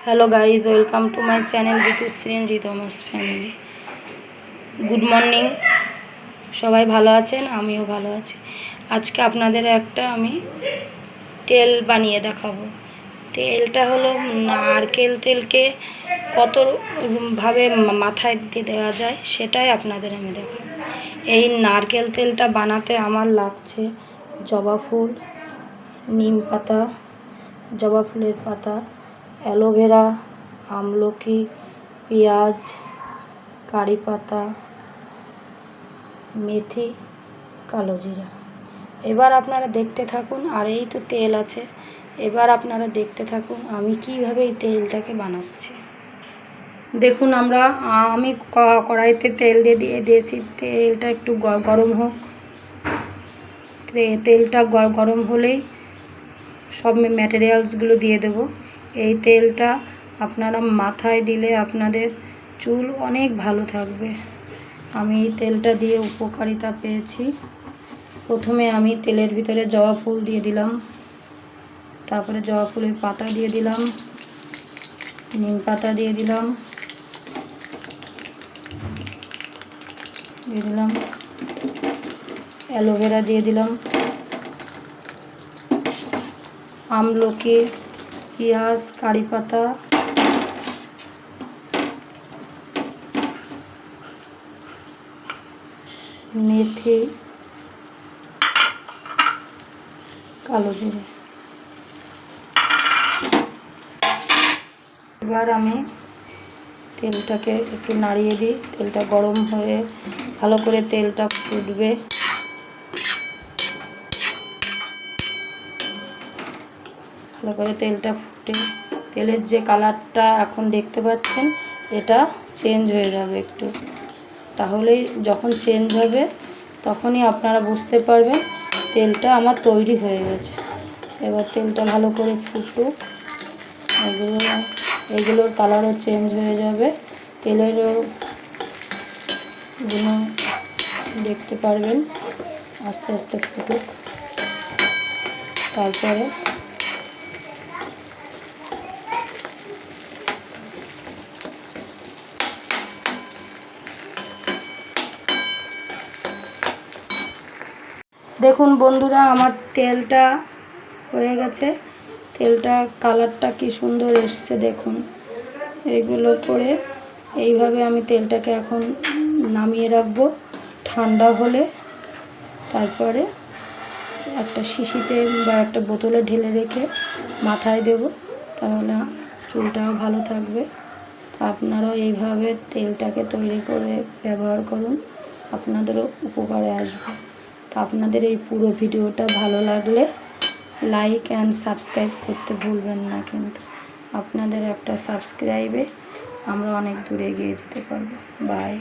Hello guys, welcome to my channel Ritushree Ritam's family. Good morning, সবাই ভালো আছেন? আমিও ভালো আছি। আজকে আপনাদের একটা আমি তেল বানিয়ে দেখাবো। তেলটা হলো নারকেল তেলকে কতভাবে মাথায় দিয়ে দেওয়া যায় সেটাই আপনাদের আমি দেখাবো। এই নারকেল তেলটা বানাতে আমার লাগছে জবা ফুল, নিম পাতা, জবা ফুলের পাতা, অ্যালোভেরা, আমলকি, পেঁয়াজ, কারি পাতা, মেথি, কালো জিরা। এবার আপনারা দেখতে থাকুন। আর এই তো তেল আছে, এবার আপনারা দেখতে থাকুন আমি কিভাবে এই তেলটাকে বানাচ্ছি। দেখুন, আমি কড়াইতে তেল দিয়ে দিয়েছি। তেলটা একটু গরম হোক। তেলটা গরম হলেই সব ম্যাটেরিয়ালসগুলো দিয়ে দেব। এই তেলটা আপনারা মাথায় দিলে আপনাদের চুল অনেক ভালো থাকবে। আমি এই তেলটা দিয়ে উপকারিতা পেয়েছি। প্রথমে আমি তেলের ভিতরে জবা ফুল দিয়ে দিলাম, তারপরে জবা ফুলের পাতা দিয়ে দিলাম, নিম পাতা দিয়ে দিলাম, অ্যালোভেরা দিয়ে দিলাম, আমলকি, পেঁয়াজ, কারি পাতা, মেথি, কালো জিরে। এবার আমি তেলটাকে একটু নাড়িয়ে দিই। তেলটা গরম হয়ে ভালো করে তেলটা ফুটবে। ভালো করে তেলটা ফুটে তেলের যে কালারটা এখন দেখতে পাচ্ছেন, এটা চেঞ্জ হয়ে যাবে একটু। তাহলেই যখন চেঞ্জ হবে তখনই আপনারা বুঝতে পারবেন তেলটা আমার তৈরি হয়ে গেছে। এবার তেলটা ভালো করে ফুটুক, এগুলোর কালারও চেঞ্জ হয়ে যাবে, তেলেরও গুলো দেখতে পারবেন। আস্তে আস্তে ফুটুক। তারপরে দেখুন বন্ধুরা, আমার তেলটা হয়ে গেছে। তেলটা কালারটা কি সুন্দর এসছে দেখুন। এইগুলো করে এইভাবে আমি তেলটাকে এখন নামিয়ে রাখবো। ঠান্ডা হলে তারপরে একটা শিশিতে বা একটা বোতলে ঢেলে রেখে মাথায় দেব, তাহলে চুলটাও ভালো থাকবে। আপনারাও এইভাবে তেলটাকে তৈরি করে ব্যবহার করুন, আপনাদেরও উপকারে আসবে। তো আপনাদের এই পুরো ভিডিওটা ভালো লাগলে লাইক অ্যান্ড সাবস্ক্রাইব করতে ভুলবেন না। কিন্তু আপনাদের একটা সাবস্ক্রাইবে আমরা অনেক দূরে এগিয়ে যেতে পারবো। বাই।